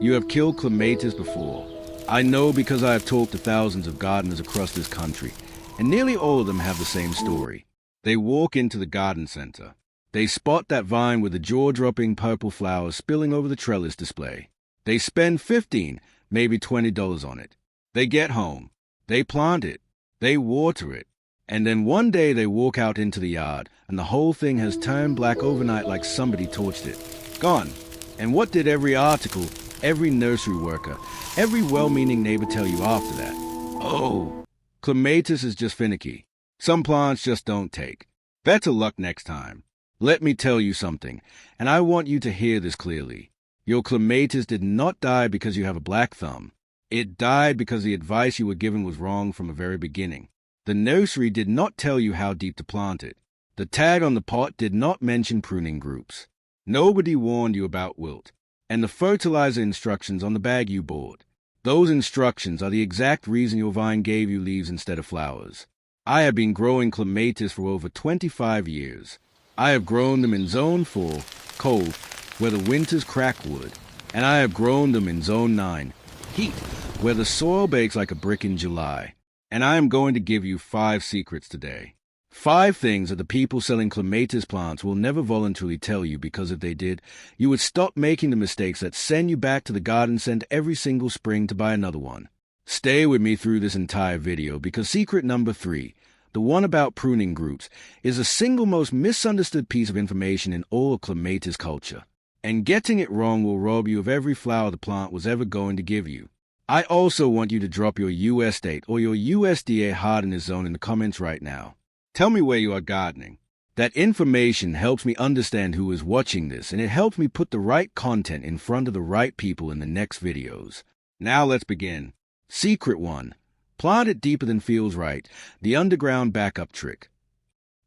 You have killed clematis before. I know because I have talked to thousands of gardeners across this country, and nearly all of them have the same story. They walk into the garden center. They spot that vine with the jaw-dropping purple flowers spilling over the trellis display. They spend $15, maybe $20 on it. They get home. They plant it. They water it. And then one day they walk out into the yard, and the whole thing has turned black overnight like somebody torched it. Gone. And what did every article, every nursery worker, every well-meaning neighbor tell you after that? Oh, clematis is just finicky. Some plants just don't take. Better luck next time. Let me tell you something, and I want you to hear this clearly. Your clematis did not die because you have a black thumb. It died because the advice you were given was wrong from the very beginning. The nursery did not tell you how deep to plant it. The tag on the pot did not mention pruning groups. Nobody warned you about wilt. And the fertilizer instructions on the bag you bought. Those instructions are the exact reason your vine gave you leaves instead of flowers. I have been growing clematis for over 25 years. I have grown them in Zone 4, cold, where the winters crack wood, and I have grown them in Zone 9, heat, where the soil bakes like a brick in July. And I am going to give you 5 secrets today. 5 things that the people selling clematis plants will never voluntarily tell you, because if they did, you would stop making the mistakes that send you back to the garden center every single spring to buy another one. Stay with me through this entire video, because secret number 3, the one about pruning groups, is the single most misunderstood piece of information in all of clematis culture. And getting it wrong will rob you of every flower the plant was ever going to give you. I also want you to drop your US state or your USDA hardiness zone in the comments right now. Tell me where you are gardening. That information helps me understand who is watching this, and it helps me put the right content in front of the right people in the next videos. Now let's begin. Secret 1. Plant it deeper than feels right, the underground backup trick.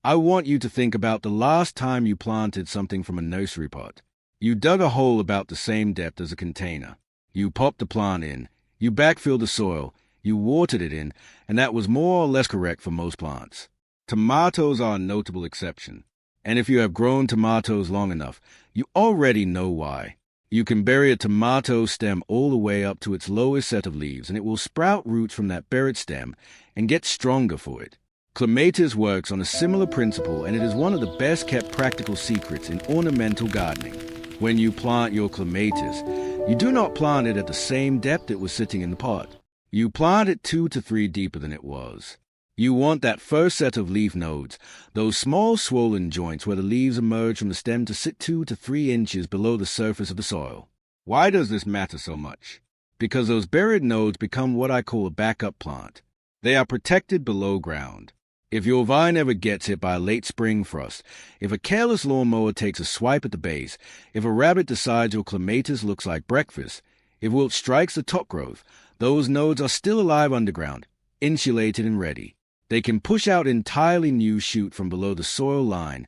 I want you to think about the last time you planted something from a nursery pot. You dug a hole about the same depth as a container. You popped the plant in. You backfilled the soil. You watered it in, and that was more or less correct for most plants. Tomatoes are a notable exception. And if you have grown tomatoes long enough, you already know why. You can bury a tomato stem all the way up to its lowest set of leaves, and it will sprout roots from that buried stem and get stronger for it. Clematis works on a similar principle, and it is one of the best-kept practical secrets in ornamental gardening. When you plant your clematis, you do not plant it at the same depth it was sitting in the pot. You plant it 2 to 3 deeper than it was. You want that first set of leaf nodes, those small swollen joints where the leaves emerge from the stem, to sit 2 to 3 inches below the surface of the soil. Why does this matter so much? Because those buried nodes become what I call a backup plant. They are protected below ground. If your vine ever gets hit by a late spring frost, if a careless lawnmower takes a swipe at the base, if a rabbit decides your clematis looks like breakfast, if wilt strikes the top growth, those nodes are still alive underground, insulated and ready. They can push out entirely new shoot from below the soil line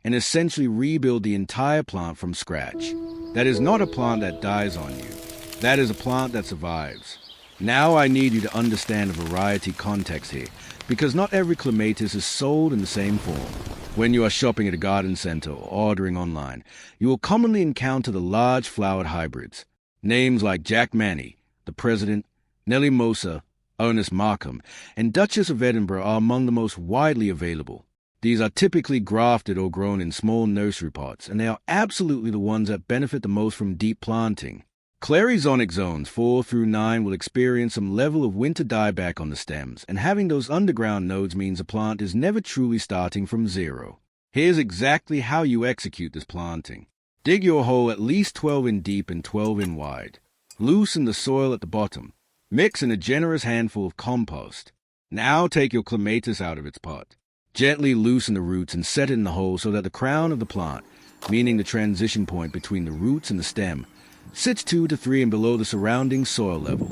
and essentially rebuild the entire plant from scratch. That is not a plant that dies on you. That is a plant that survives. Now I need you to understand the variety context here, because not every clematis is sold in the same form. When you are shopping at a garden center or ordering online, you will commonly encounter the large flowered hybrids. Names like Jack Manny, the President, Nellie Mosa, Ernest Markham, and Duchess of Edinburgh are among the most widely available. These are typically grafted or grown in small nursery pots, and they are absolutely the ones that benefit the most from deep planting. Claryzonic zones 4 through 9 will experience some level of winter dieback on the stems, and having those underground nodes means a plant is never truly starting from zero. Here's exactly how you execute this planting. Dig your hole at least 12 in deep and 12 in wide. Loosen the soil at the bottom. Mix in a generous handful of compost. Now take your clematis out of its pot. Gently loosen the roots and set it in the hole so that the crown of the plant, meaning the transition point between the roots and the stem, sits 2 to 3 and below the surrounding soil level.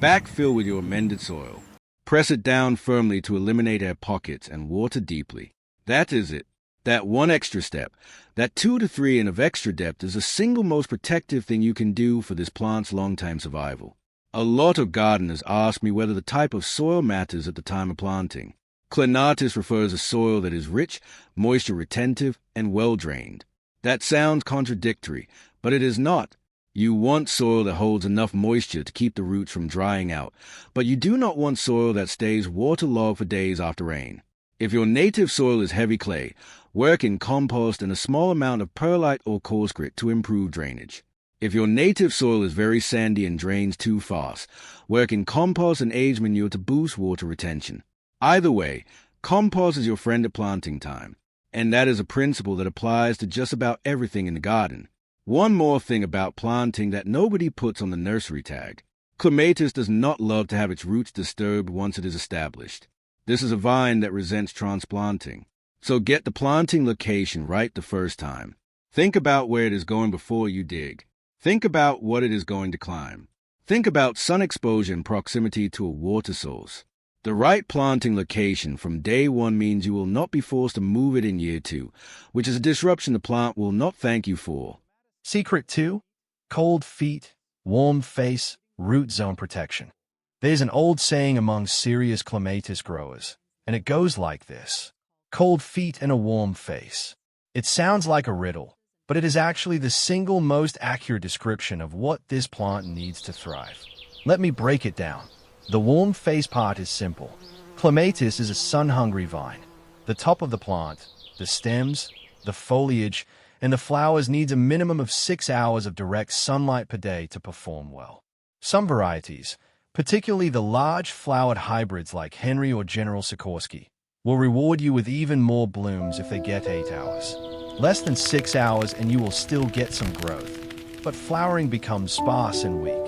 Backfill with your amended soil. Press it down firmly to eliminate air pockets and water deeply. That is it. That one extra step, that 2 to 3 in of extra depth, is the single most protective thing you can do for this plant's long-time survival. A lot of gardeners ask me whether the type of soil matters at the time of planting. Clematis prefers a soil that is rich, moisture retentive, and well-drained. That sounds contradictory, but it is not. You want soil that holds enough moisture to keep the roots from drying out, but you do not want soil that stays waterlogged for days after rain. If your native soil is heavy clay, work in compost and a small amount of perlite or coarse grit to improve drainage. If your native soil is very sandy and drains too fast, work in compost and aged manure to boost water retention. Either way, compost is your friend at planting time, and that is a principle that applies to just about everything in the garden. One more thing about planting that nobody puts on the nursery tag. Clematis does not love to have its roots disturbed once it is established. This is a vine that resents transplanting. So get the planting location right the first time. Think about where it is going before you dig. Think about what it is going to climb. Think about sun exposure and proximity to a water source. The right planting location from day one means you will not be forced to move it in year 2, which is a disruption the plant will not thank you for. Secret 2. Cold feet, warm face, root zone protection. There's an old saying among serious clematis growers, and it goes like this: cold feet and a warm face. It sounds like a riddle, but it is actually the single most accurate description of what this plant needs to thrive. Let me break it down. The warm face part is simple. Clematis is a sun-hungry vine. The top of the plant, the stems, the foliage, and the flowers needs a minimum of 6 hours of direct sunlight per day to perform well. Some varieties, particularly the large flowered hybrids like Henry or General Sikorsky, will reward you with even more blooms if they get 8 hours. Less than 6 hours and you will still get some growth, but flowering becomes sparse and weak.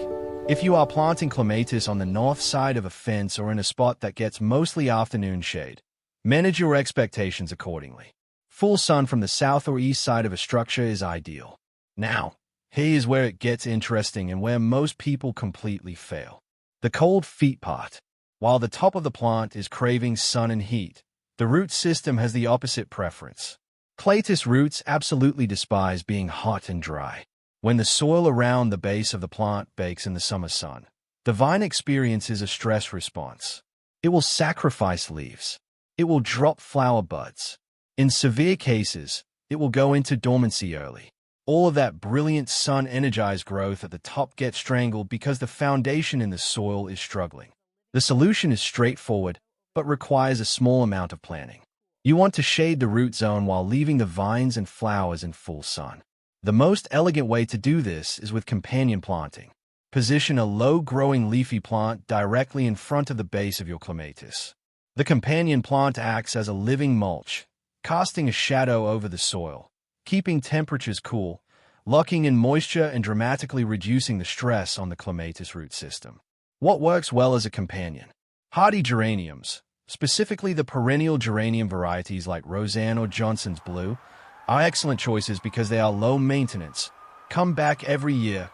If you are planting clematis on the north side of a fence or in a spot that gets mostly afternoon shade, manage your expectations accordingly. Full sun from the south or east side of a structure is ideal. Now, here's where it gets interesting and where most people completely fail. The cold feet part. While the top of the plant is craving sun and heat, the root system has the opposite preference. Clematis roots absolutely despise being hot and dry. When the soil around the base of the plant bakes in the summer sun, the vine experiences a stress response. It will sacrifice leaves. It will drop flower buds. In severe cases, it will go into dormancy early. All of that brilliant sun-energized growth at the top gets strangled because the foundation in the soil is struggling. The solution is straightforward, but requires a small amount of planning. You want to shade the root zone while leaving the vines and flowers in full sun. The most elegant way to do this is with companion planting. Position a low-growing leafy plant directly in front of the base of your clematis. The companion plant acts as a living mulch, casting a shadow over the soil, keeping temperatures cool, locking in moisture and dramatically reducing the stress on the clematis root system. What works well as a companion? Hardy geraniums, specifically the perennial geranium varieties like Roseanne or Johnson's Blue, are excellent choices because they are low maintenance, come back every year,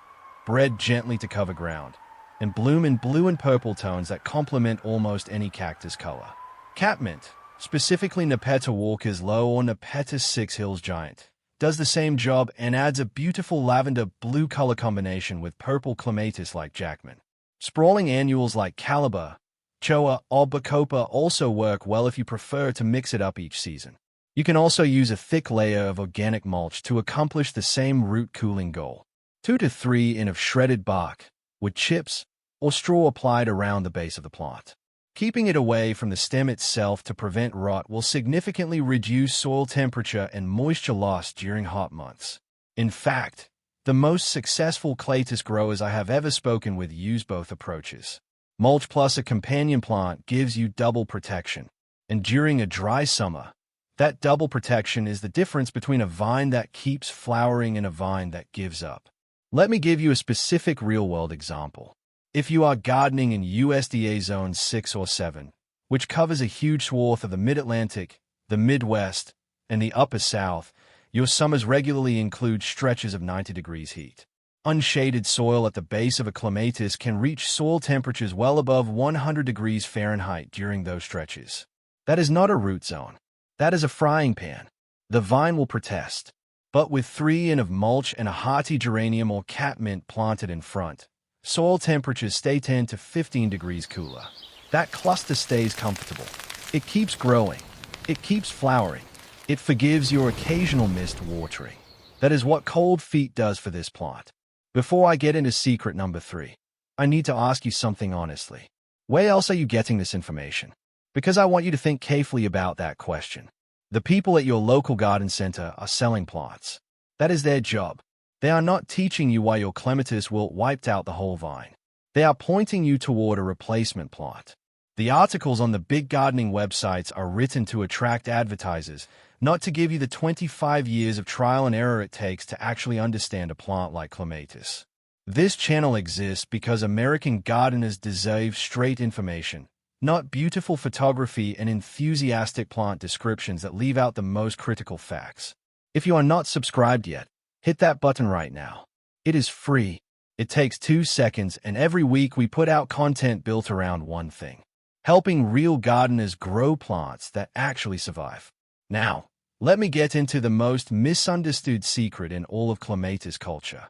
bred gently to cover ground, and bloom in blue and purple tones that complement almost any cactus color. Catmint, specifically Nepeta Walker's Low or Nepeta Six Hills Giant, does the same job and adds a beautiful lavender-blue color combination with purple clematis like Jackman. Sprawling annuals like Caliber, Choa, or Bacopa also work well if you prefer to mix it up each season. You can also use a thick layer of organic mulch to accomplish the same root cooling goal. 2 to 3 in of shredded bark, with chips or straw applied around the base of the plant. Keeping it away from the stem itself to prevent rot will significantly reduce soil temperature and moisture loss during hot months. In fact, the most successful clematis growers I have ever spoken with use both approaches. Mulch plus a companion plant gives you double protection, and during a dry summer, that double protection is the difference between a vine that keeps flowering and a vine that gives up. Let me give you a specific real-world example. If you are gardening in USDA Zone 6 or 7, which covers a huge swath of the Mid-Atlantic, the Midwest, and the Upper South, your summers regularly include stretches of 90 degrees heat. Unshaded soil at the base of a clematis can reach soil temperatures well above 100 degrees Fahrenheit during those stretches. That is not a root zone. That is a frying pan. The vine will protest. But with 3 in of mulch and a hardy geranium or catmint planted in front, soil temperatures stay 10 to 15 degrees cooler. That cluster stays comfortable. It keeps growing. It keeps flowering. It forgives your occasional missed watering. That is what cold feet does for this plant. Before I get into secret number 3, I need to ask you something honestly. Where else are you getting this information? Because I want you to think carefully about that question. The people at your local garden center are selling plots. That is their job. They are not teaching you why your clematis wilt wiped out the whole vine. They are pointing you toward a replacement plot. The articles on the big gardening websites are written to attract advertisers, not to give you the 25 years of trial and error it takes to actually understand a plant like clematis. This channel exists because American gardeners deserve straight information, not beautiful photography and enthusiastic plant descriptions that leave out the most critical facts. If you are not subscribed yet, hit that button right now. It is free. It takes 2 seconds, and every week we put out content built around one thing: helping real gardeners grow plants that actually survive. Now, let me get into the most misunderstood secret in all of clematis culture.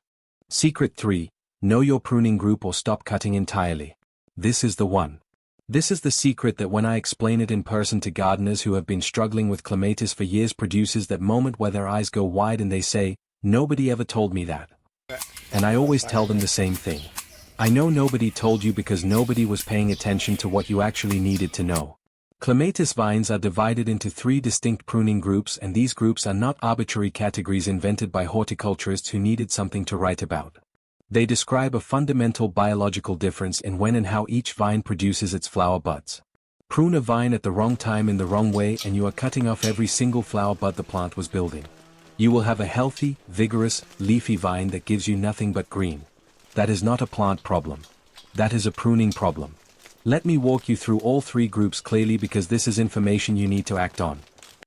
Secret 3. Know your pruning group or stop cutting entirely. This is the one. This is the secret that when I explain it in person to gardeners who have been struggling with clematis for years produces that moment where their eyes go wide and they say, "Nobody ever told me that." And I always tell them the same thing. I know nobody told you because nobody was paying attention to what you actually needed to know. Clematis vines are divided into 3 distinct pruning groups, and these groups are not arbitrary categories invented by horticulturists who needed something to write about. They describe a fundamental biological difference in when and how each vine produces its flower buds. Prune a vine at the wrong time in the wrong way and you are cutting off every single flower bud the plant was building. You will have a healthy, vigorous, leafy vine that gives you nothing but green. That is not a plant problem. That is a pruning problem. Let me walk you through all 3 groups clearly because this is information you need to act on.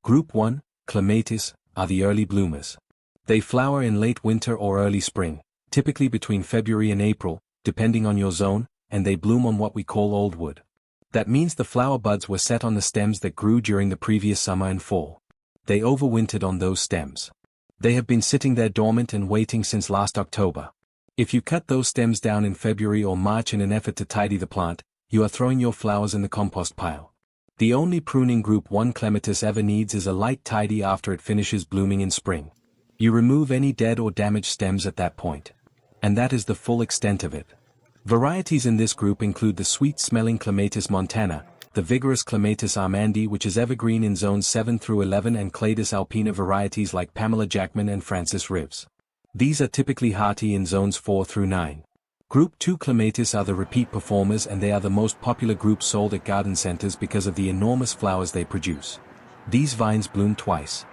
Group 1, Clematis, are the early bloomers. They flower in late winter or early spring, typically between February and April, depending on your zone, and they bloom on what we call old wood. That means the flower buds were set on the stems that grew during the previous summer and fall. They overwintered on those stems. They have been sitting there dormant and waiting since last October. If you cut those stems down in February or March in an effort to tidy the plant, you are throwing your flowers in the compost pile. The only pruning group 1 clematis ever needs is a light tidy after it finishes blooming in spring. You remove any dead or damaged stems at that point. And that is the full extent of it. Varieties in this group include the sweet-smelling Clematis montana, the vigorous Clematis armandi, which is evergreen in zones 7 through 11, and Cladus alpina varieties like Pamela Jackman and Francis Rives. These are typically hardy in zones 4 through 9. Group 2 Clematis are the repeat performers, and they are the most popular group sold at garden centers because of the enormous flowers they produce. These vines bloom twice.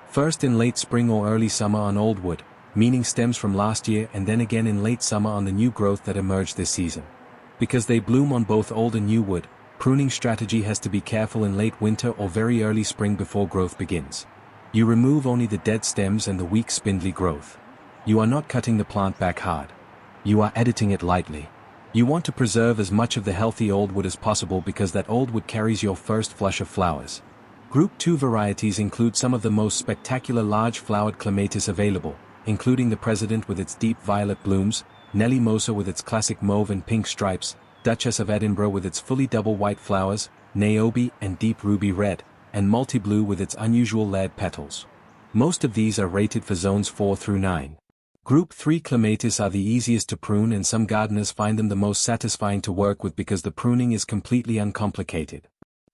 First in late spring or early summer on old wood, meaning stems from last year, and then again in late summer on the new growth that emerged this season. Because they bloom on both old and new wood, pruning strategy has to be careful in late winter or very early spring before growth begins. You remove only the dead stems and the weak spindly growth. You are not cutting the plant back hard. You are editing it lightly. You want to preserve as much of the healthy old wood as possible because that old wood carries your first flush of flowers. Group 2 varieties include some of the most spectacular large-flowered clematis available, including the President with its deep violet blooms, Nelly Mosa with its classic mauve and pink stripes, Duchess of Edinburgh with its fully double white flowers, Niobe and deep ruby red, and Multi-Blue with its unusual layered petals. Most of these are rated for zones 4 through 9. Group 3 Clematis are the easiest to prune, and some gardeners find them the most satisfying to work with because the pruning is completely uncomplicated.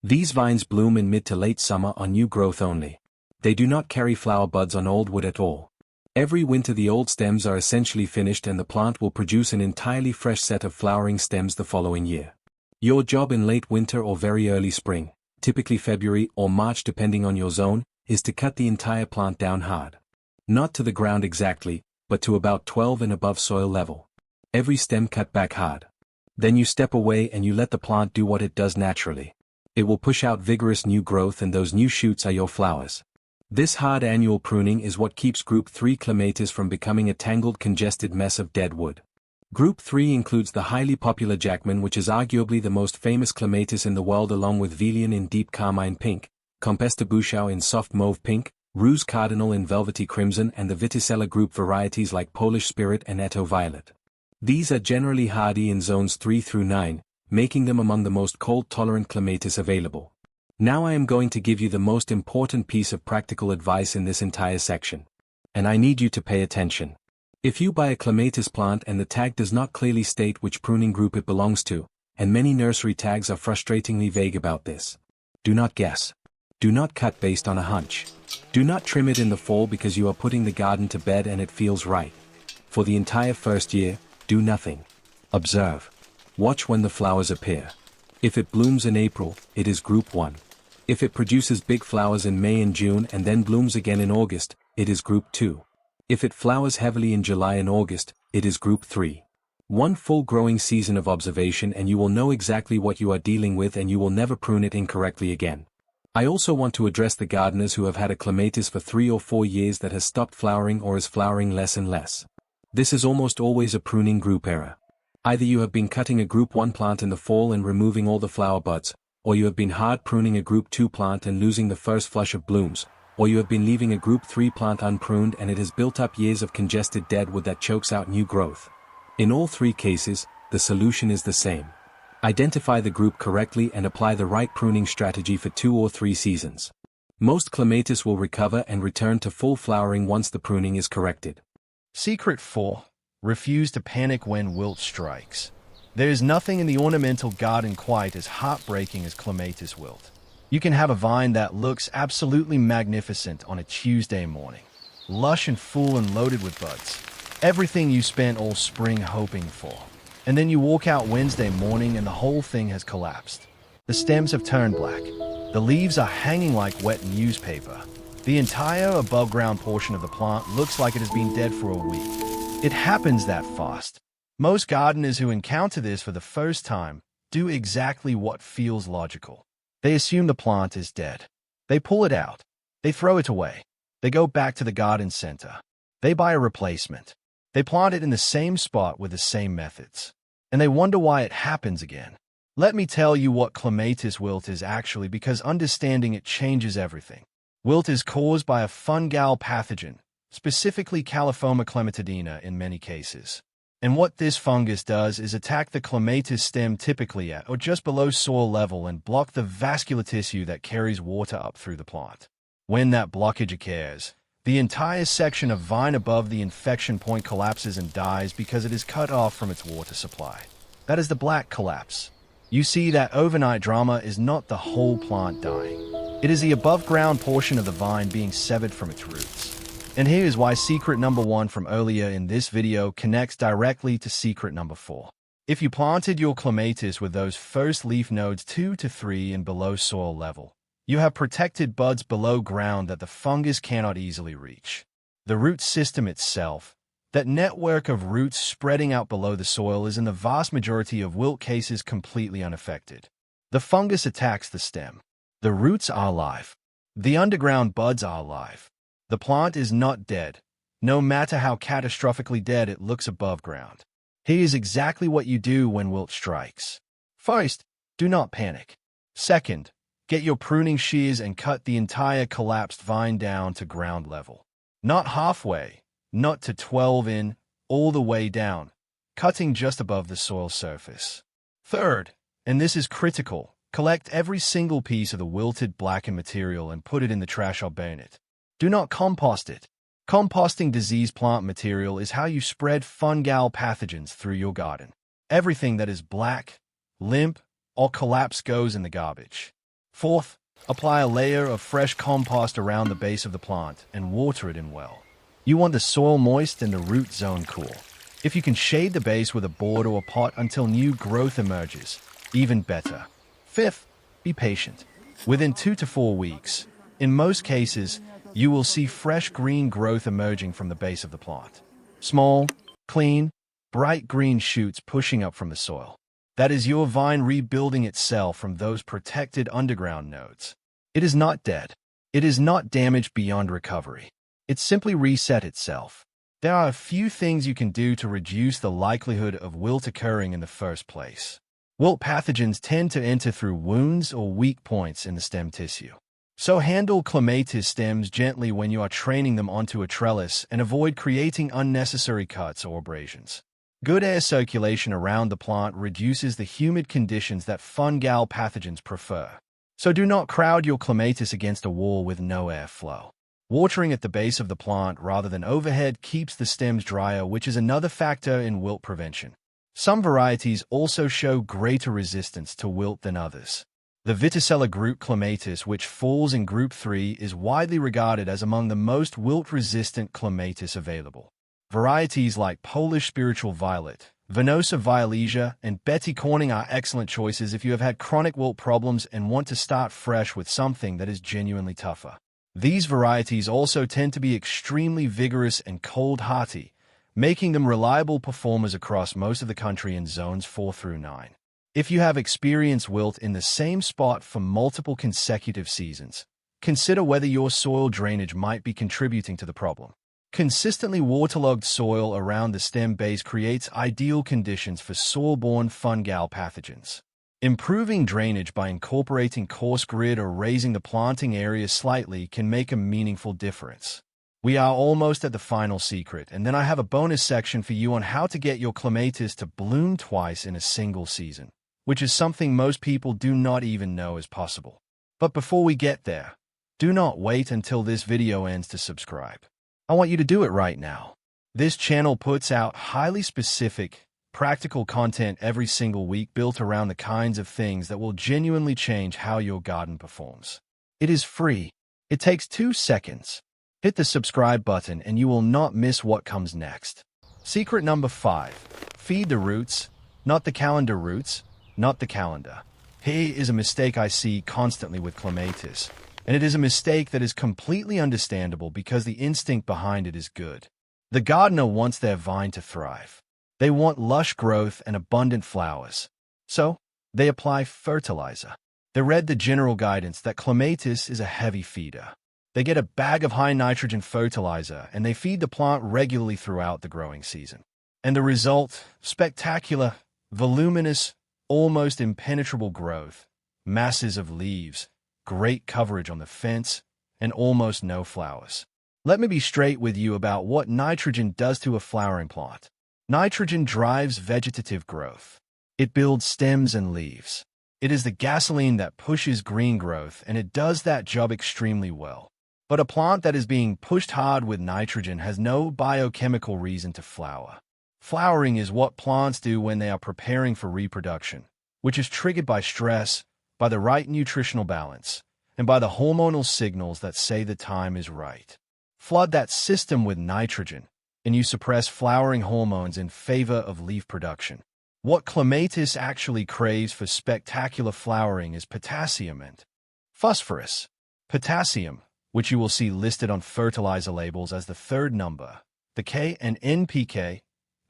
These vines bloom in mid to late summer on new growth only. They do not carry flower buds on old wood at all. Every winter the old stems are essentially finished and the plant will produce an entirely fresh set of flowering stems the following year. Your job in late winter or very early spring, typically February or March depending on your zone, is to cut the entire plant down hard. Not to the ground exactly, but to about 12 and above soil level. Every stem cut back hard. Then you step away and you let the plant do what it does naturally. It will push out vigorous new growth, and those new shoots are your flowers. This hard annual pruning is what keeps Group 3 Clematis from becoming a tangled, congested mess of dead wood. Group 3 includes the highly popular Jackman, which is arguably the most famous clematis in the world, along with Velian in deep carmine pink, Comtesse de Bouchau in soft mauve pink, Ruse Cardinal in velvety crimson, and the Viticella group varieties like Polish Spirit and Eto Violet. These are generally hardy in zones 3 through 9, making them among the most cold-tolerant clematis available. Now I am going to give you the most important piece of practical advice in this entire section. And I need you to pay attention. If you buy a clematis plant and the tag does not clearly state which pruning group it belongs to, and many nursery tags are frustratingly vague about this, do not guess. Do not cut based on a hunch. Do not trim it in the fall because you are putting the garden to bed and it feels right. For the entire first year, do nothing. Observe. Watch when the flowers appear. If it blooms in April, it is group 1. If it produces big flowers in May and June and then blooms again in August, it is group 2. If it flowers heavily in July and August, it is group 3. One full growing season of observation and you will know exactly what you are dealing with and you will never prune it incorrectly again. I also want to address the gardeners who have had a clematis for 3 or 4 years that has stopped flowering or is flowering less and less. This is almost always a pruning group error. Either you have been cutting a group 1 plant in the fall and removing all the flower buds, or you have been hard pruning a group 2 plant and losing the first flush of blooms, or you have been leaving a group 3 plant unpruned and it has built up years of congested deadwood that chokes out new growth. In all 3 cases, the solution is the same. Identify the group correctly and apply the right pruning strategy for 2 or 3 seasons. Most clematis will recover and return to full flowering once the pruning is corrected. Secret 4. Refuse to panic when wilt strikes. There is nothing in the ornamental garden quite as heartbreaking as clematis wilt. You can have a vine that looks absolutely magnificent on a Tuesday morning, lush and full and loaded with buds. Everything you spent all spring hoping for. And then you walk out Wednesday morning and the whole thing has collapsed. The stems have turned black. The leaves are hanging like wet newspaper. The entire above-ground portion of the plant looks like it has been dead for a week. It happens that fast. Most gardeners who encounter this for the first time do exactly what feels logical. They assume the plant is dead. They pull it out. They throw it away. They go back to the garden center. They buy a replacement. They plant it in the same spot with the same methods. And they wonder why it happens again. Let me tell you what clematis wilt is actually, because understanding it changes everything. Wilt is caused by a fungal pathogen, specifically California clematidina in many cases. And what this fungus does is attack the clematis stem typically at or just below soil level and block the vascular tissue that carries water up through the plant. When that blockage occurs, the entire section of vine above the infection point collapses and dies because it is cut off from its water supply. That is the black collapse. You see, that overnight drama is not the whole plant dying. It is the above-ground portion of the vine being severed from its roots. And here is why secret number 1 from earlier in this video connects directly to secret number 4. If you planted your clematis with those first leaf nodes 2 to 3 and below soil level, you have protected buds below ground that the fungus cannot easily reach. The root system itself, that network of roots spreading out below the soil, is in the vast majority of wilt cases completely unaffected. The fungus attacks the stem. The roots are alive. The underground buds are alive. The plant is not dead, no matter how catastrophically dead it looks above ground. Here is exactly what you do when wilt strikes. First, do not panic. Second, get your pruning shears and cut the entire collapsed vine down to ground level. Not halfway, not to 12 in, all the way down, cutting just above the soil surface. Third, and this is critical, collect every single piece of the wilted blackened material and put it in the trash or burn it. Do not compost it. Composting diseased plant material is how you spread fungal pathogens through your garden. Everything that is black, limp, or collapsed goes in the garbage. Fourth, apply a layer of fresh compost around the base of the plant and water it in well. You want the soil moist and the root zone cool. If you can shade the base with a board or a pot until new growth emerges, even better. Fifth, be patient. Within 2 to 4 weeks, in most cases, you will see fresh green growth emerging from the base of the plant. Small, clean, bright green shoots pushing up from the soil. That is your vine rebuilding itself from those protected underground nodes. It is not dead. It is not damaged beyond recovery. It simply reset itself. There are a few things you can do to reduce the likelihood of wilt occurring in the first place. Wilt pathogens tend to enter through wounds or weak points in the stem tissue. So handle clematis stems gently when you are training them onto a trellis and avoid creating unnecessary cuts or abrasions. Good air circulation around the plant reduces the humid conditions that fungal pathogens prefer. So do not crowd your clematis against a wall with no airflow. Watering at the base of the plant rather than overhead keeps the stems drier, which is another factor in wilt prevention. Some varieties also show greater resistance to wilt than others. The Verticilla group Clematis, which falls in Group 3, is widely regarded as among the most wilt-resistant clematis available. Varieties like Polish Spiritual Violet, Venosa Violeta, and Betty Corning are excellent choices if you have had chronic wilt problems and want to start fresh with something that is genuinely tougher. These varieties also tend to be extremely vigorous and cold-hardy, making them reliable performers across most of the country in zones 4 through 9. If you have experienced wilt in the same spot for multiple consecutive seasons, consider whether your soil drainage might be contributing to the problem. Consistently waterlogged soil around the stem base creates ideal conditions for soil-borne fungal pathogens. Improving drainage by incorporating coarse grit or raising the planting area slightly can make a meaningful difference. We are almost at the final secret, and then I have a bonus section for you on how to get your clematis to bloom twice in a single season, which is something most people do not even know is possible. But before we get there, do not wait until this video ends to subscribe. I want you to do it right now. This channel puts out highly specific, practical content every single week built around the kinds of things that will genuinely change how your garden performs. It is free. It takes 2 seconds. Hit the subscribe button and you will not miss what comes next. Secret number 5. Feed the roots, not the calendar roots, not the calendar. Here is a mistake I see constantly with clematis, and it is a mistake that is completely understandable because the instinct behind it is good. The gardener wants their vine to thrive. They want lush growth and abundant flowers. So, they apply fertilizer. They read the general guidance that clematis is a heavy feeder. They get a bag of high nitrogen fertilizer and they feed the plant regularly throughout the growing season. And the result? Spectacular, voluminous, almost impenetrable growth, masses of leaves, great coverage on the fence, and almost no flowers. Let me be straight with you about what nitrogen does to a flowering plant. Nitrogen drives vegetative growth. It builds stems and leaves. It is the gasoline that pushes green growth, and it does that job extremely well. But a plant that is being pushed hard with nitrogen has no biochemical reason to flower. Flowering is what plants do when they are preparing for reproduction, which is triggered by stress, by the right nutritional balance, and by the hormonal signals that say the time is right. Flood that system with nitrogen, and you suppress flowering hormones in favor of leaf production. What clematis actually craves for spectacular flowering is potassium and phosphorus. Potassium, which you will see listed on fertilizer labels as the 3rd number, the K and NPK,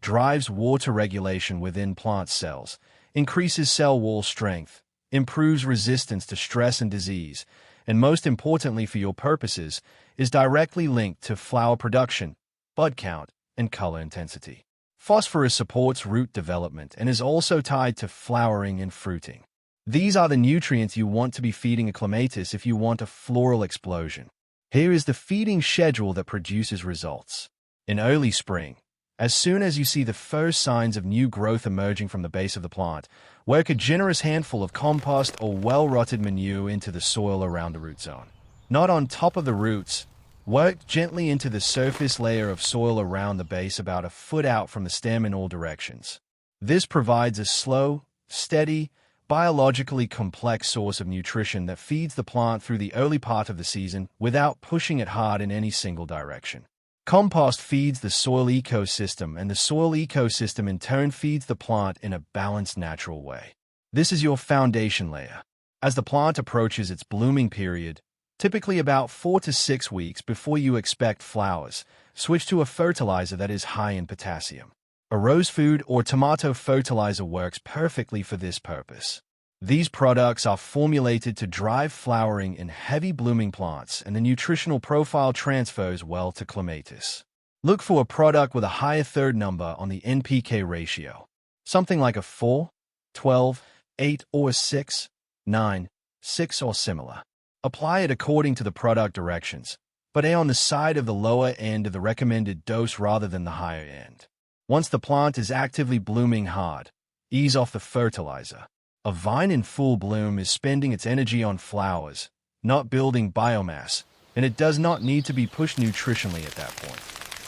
drives water regulation within plant cells, increases cell wall strength, improves resistance to stress and disease, and most importantly for your purposes, is directly linked to flower production, bud count, and color intensity. Phosphorus supports root development and is also tied to flowering and fruiting. These are the nutrients you want to be feeding a clematis if you want a floral explosion. Here is the feeding schedule that produces results. In early spring, as soon as you see the first signs of new growth emerging from the base of the plant, work a generous handful of compost or well-rotted manure into the soil around the root zone. Not on top of the roots. Work gently into the surface layer of soil around the base about a foot out from the stem in all directions. This provides a slow, steady, biologically complex source of nutrition that feeds the plant through the early part of the season without pushing it hard in any single direction. Compost feeds the soil ecosystem, and the soil ecosystem in turn feeds the plant in a balanced, natural way. This is your foundation layer. As the plant approaches its blooming period, typically about 4 to 6 weeks before you expect flowers, switch to a fertilizer that is high in potassium. A rose food or tomato fertilizer works perfectly for this purpose. These products are formulated to drive flowering in heavy blooming plants, and the nutritional profile transfers well to clematis. Look for a product with a higher 3rd number on the NPK ratio, something like a 4, 12, 8, or 6, 9, 6 or similar. Apply it according to the product directions, but on the side of the lower end of the recommended dose rather than the higher end. Once the plant is actively blooming hard, ease off the fertilizer. A vine in full bloom is spending its energy on flowers, not building biomass, and it does not need to be pushed nutritionally at that point.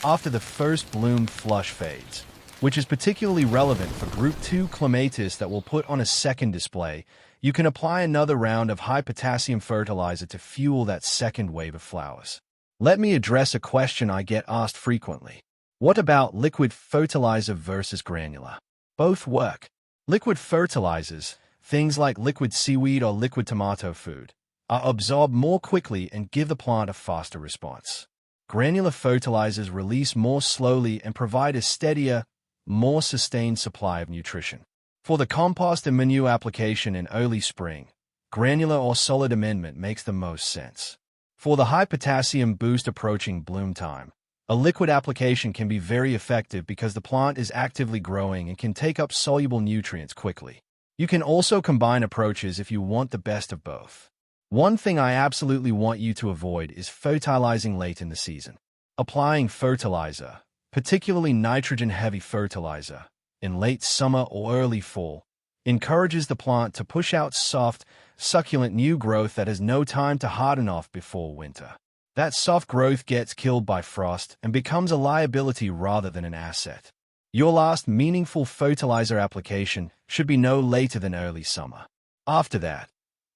After the first bloom flush fades, which is particularly relevant for Group 2 Clematis that will put on a second display, you can apply another round of high-potassium fertilizer to fuel that second wave of flowers. Let me address a question I get asked frequently. What about liquid fertilizer versus granular? Both work. Liquid fertilizers, things like liquid seaweed or liquid tomato food, are absorbed more quickly and give the plant a faster response. Granular fertilizers release more slowly and provide a steadier, more sustained supply of nutrition. For the compost and manure application in early spring, granular or solid amendment makes the most sense. For the high potassium boost approaching bloom time, a liquid application can be very effective because the plant is actively growing and can take up soluble nutrients quickly. You can also combine approaches if you want the best of both. One thing I absolutely want you to avoid is fertilizing late in the season. Applying fertilizer, particularly nitrogen-heavy fertilizer, in late summer or early fall, encourages the plant to push out soft, succulent new growth that has no time to harden off before winter. That soft growth gets killed by frost and becomes a liability rather than an asset. Your last meaningful fertilizer application should be no later than early summer. After that,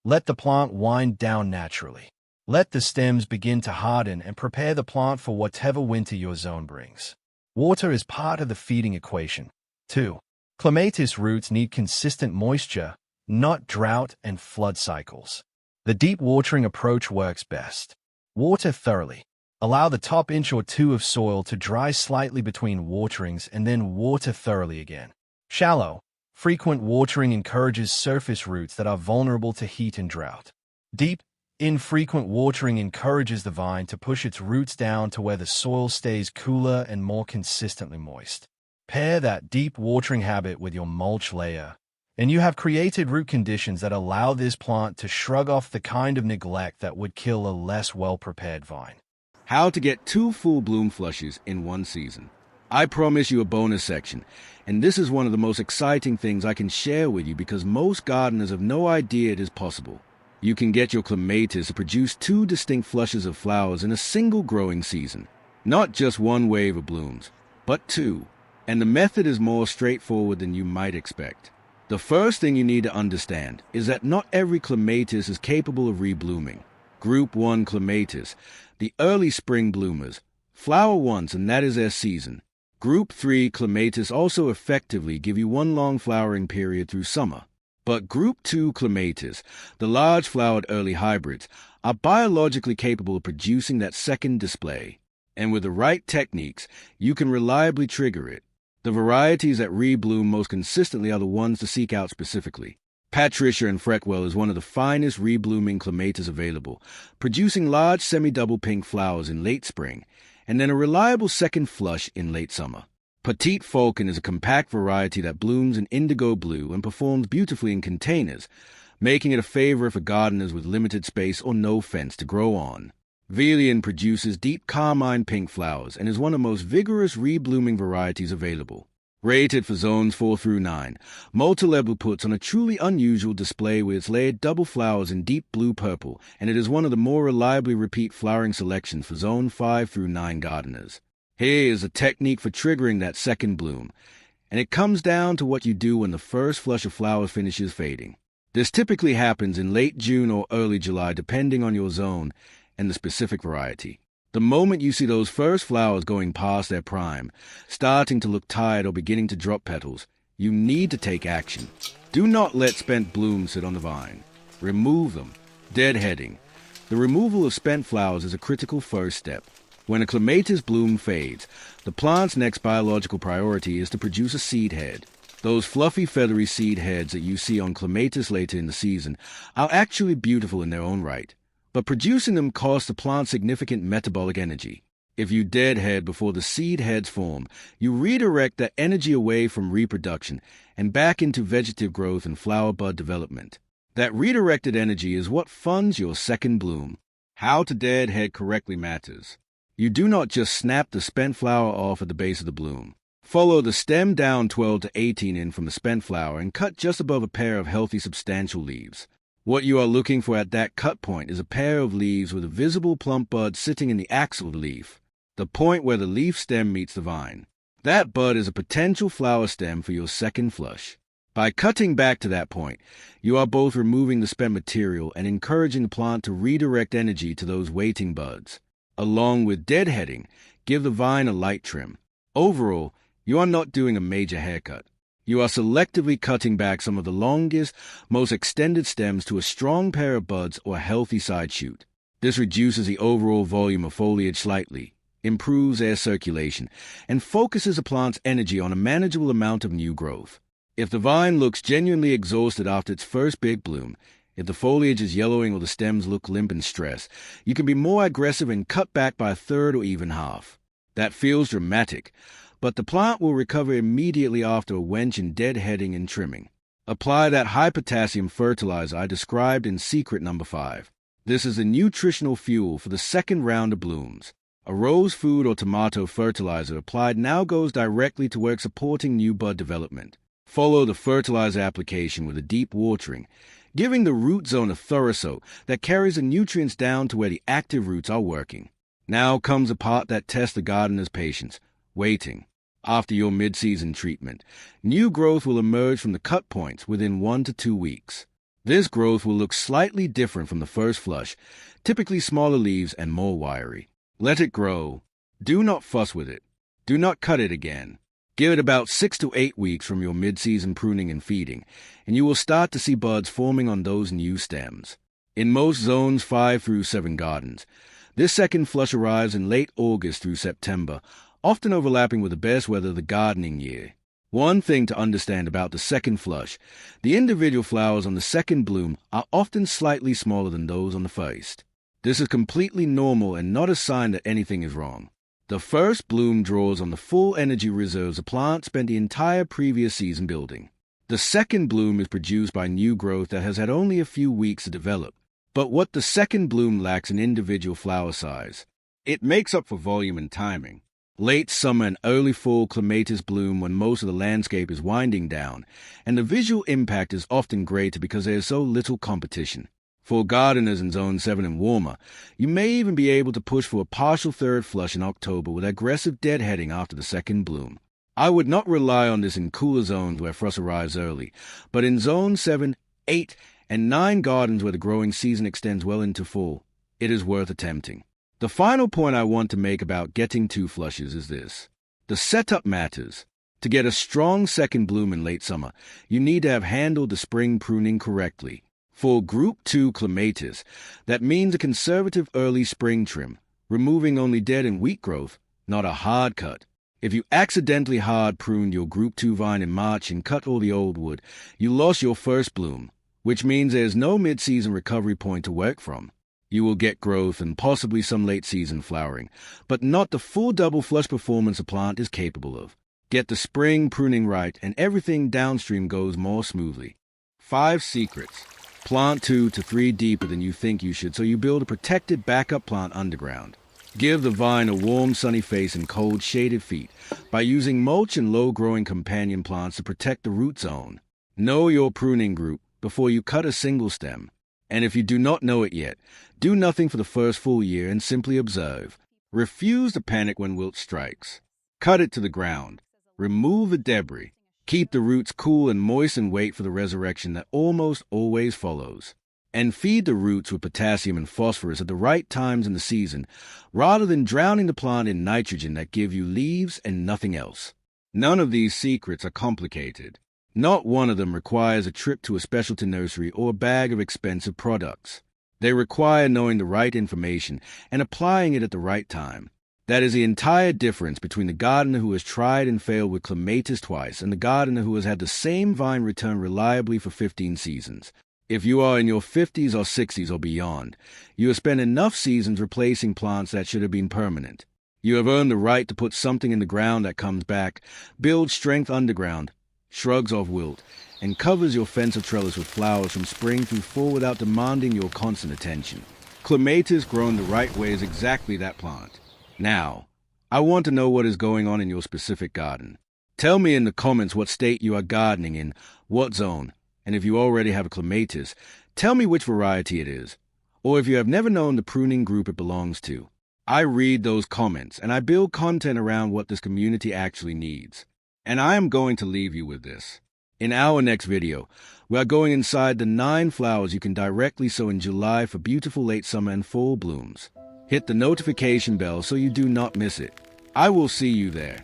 let the plant wind down naturally. Let the stems begin to harden and prepare the plant for whatever winter your zone brings. Water is part of the feeding equation. 2. Clematis roots need consistent moisture, not drought and flood cycles. The deep watering approach works best. Water thoroughly. Allow the top inch or two of soil to dry slightly between waterings and then water thoroughly again. Shallow, frequent watering encourages surface roots that are vulnerable to heat and drought. Deep, infrequent watering encourages the vine to push its roots down to where the soil stays cooler and more consistently moist. Pair that deep watering habit with your mulch layer, and you have created root conditions that allow this plant to shrug off the kind of neglect that would kill a less well-prepared vine. How to get 2 full bloom flushes in one season. I promise you a bonus section, and this is one of the most exciting things I can share with you because most gardeners have no idea it is possible. You can get your clematis to produce 2 distinct flushes of flowers in a single growing season. Not just one wave of blooms, but 2. And the method is more straightforward than you might expect. The first thing you need to understand is that not every clematis is capable of reblooming. Group 1 clematis, the early spring bloomers, flower once and that is their season. Group 3 clematis also effectively give you one long flowering period through summer. But Group 2 clematis, the large-flowered early hybrids, are biologically capable of producing that second display. And with the right techniques, you can reliably trigger it. The varieties that rebloom most consistently are the ones to seek out specifically. Patricia and Freckwell is one of the finest reblooming clematis available, producing large semi-double pink flowers in late spring, and then a reliable second flush in late summer. Petite Falcon is a compact variety that blooms in indigo blue and performs beautifully in containers, making it a favorite for gardeners with limited space or no fence to grow on. Velian produces deep carmine pink flowers and is one of the most vigorous reblooming varieties available. Rated for zones 4 through 9, Multi-Level puts on a truly unusual display with its layered double flowers in deep blue-purple, and it is one of the more reliably repeat flowering selections for zone 5 through 9 gardeners. Here is a technique for triggering that second bloom, and it comes down to what you do when the first flush of flowers finishes fading. This typically happens in late June or early July depending on your zone and the specific variety. The moment you see those first flowers going past their prime, starting to look tired or beginning to drop petals, you need to take action. Do not let spent blooms sit on the vine. Remove them. Deadheading. The removal of spent flowers is a critical first step. When a clematis bloom fades, the plant's next biological priority is to produce a seed head. Those fluffy, feathery seed heads that you see on clematis later in the season are actually beautiful in their own right. But producing them costs the plant significant metabolic energy. If you deadhead before the seed heads form, you redirect that energy away from reproduction and back into vegetative growth and flower bud development. That redirected energy is what funds your second bloom. How to deadhead correctly matters. You do not just snap the spent flower off at the base of the bloom. Follow the stem down 12 to 18 in from the spent flower and cut just above a pair of healthy substantial leaves. What you are looking for at that cut point is a pair of leaves with a visible plump bud sitting in the axil of the leaf, the point where the leaf stem meets the vine. That bud is a potential flower stem for your second flush. By cutting back to that point, you are both removing the spent material and encouraging the plant to redirect energy to those waiting buds. Along with deadheading, give the vine a light trim. Overall, you are not doing a major haircut. You are selectively cutting back some of the longest, most extended stems to a strong pair of buds or a healthy side shoot. This reduces the overall volume of foliage slightly, improves air circulation, and focuses the plant's energy on a manageable amount of new growth. If the vine looks genuinely exhausted after its first big bloom, if the foliage is yellowing or the stems look limp and stressed, you can be more aggressive and cut back by a third or even half. That feels dramatic, but the plant will recover immediately after a wench in deadheading and trimming. Apply that high-potassium fertilizer I described in secret number 5. This is the nutritional fuel for the second round of blooms. A rose food or tomato fertilizer applied now goes directly to work supporting new bud development. Follow the fertilizer application with a deep watering, giving the root zone a thorough soak that carries the nutrients down to where the active roots are working. Now comes the part that tests the gardener's patience, waiting. After your mid-season treatment, new growth will emerge from the cut points within 1 to 2 weeks. This growth will look slightly different from the first flush, typically smaller leaves and more wiry. Let it grow. Do not fuss with it. Do not cut it again. Give it about 6 to 8 weeks from your mid-season pruning and feeding, and you will start to see buds forming on those new stems. In most zones 5 through 7 gardens, this second flush arrives in late August through September, often overlapping with the best weather of the gardening year. One thing to understand about the second flush, the individual flowers on the second bloom are often slightly smaller than those on the first. This is completely normal and not a sign that anything is wrong. The first bloom draws on the full energy reserves the plant spent the entire previous season building. The second bloom is produced by new growth that has had only a few weeks to develop. But what the second bloom lacks in individual flower size, it makes up for volume and timing. Late summer and early fall clematis bloom when most of the landscape is winding down, and the visual impact is often greater because there is so little competition. For gardeners in Zone 7 and warmer, you may even be able to push for a partial third flush in October with aggressive deadheading after the second bloom. I would not rely on this in cooler zones where frost arrives early, but in Zone 7, 8, and 9 gardens where the growing season extends well into fall, it is worth attempting. The final point I want to make about getting 2 flushes is this. The setup matters. To get a strong second bloom in late summer, you need to have handled the spring pruning correctly. For Group 2 Clematis, that means a conservative early spring trim, removing only dead and weak growth, not a hard cut. If you accidentally hard pruned your Group 2 vine in March and cut all the old wood, you lost your first bloom, which means there is no mid-season recovery point to work from. You will get growth and possibly some late-season flowering, but not the full double flush performance a plant is capable of. Get the spring pruning right and everything downstream goes more smoothly. 5 secrets. Plant 2 to 3 deeper than you think you should so you build a protected backup plant underground. Give the vine a warm sunny face and cold shaded feet by using mulch and low-growing companion plants to protect the root zone. Know your pruning group before you cut a single stem. And if you do not know it yet, do nothing for the first full year and simply observe. Refuse to panic when wilt strikes. Cut it to the ground. Remove the debris. Keep the roots cool and moist and wait for the resurrection that almost always follows. And feed the roots with potassium and phosphorus at the right times in the season, rather than drowning the plant in nitrogen that give you leaves and nothing else. None of these secrets are complicated. Not one of them requires a trip to a specialty nursery or a bag of expensive products. They require knowing the right information and applying it at the right time. That is the entire difference between the gardener who has tried and failed with clematis twice and the gardener who has had the same vine return reliably for 15 seasons. If you are in your 50s or 60s or beyond, you have spent enough seasons replacing plants that should have been permanent. You have earned the right to put something in the ground that comes back, builds strength underground, shrugs off wilt, and covers your fence or trellis with flowers from spring through fall without demanding your constant attention. Clematis grown the right way is exactly that plant. Now, I want to know what is going on in your specific garden. Tell me in the comments what state you are gardening in, what zone, and if you already have a clematis, Tell me which variety it is, or if you have never known the pruning group it belongs to. I read those comments, and I build content around what this community actually needs. And I am going to leave you with this. In our next video, we are going inside the 9 flowers you can directly sow in July for beautiful late summer and fall blooms. Hit the notification bell so you do not miss it. I will see you there.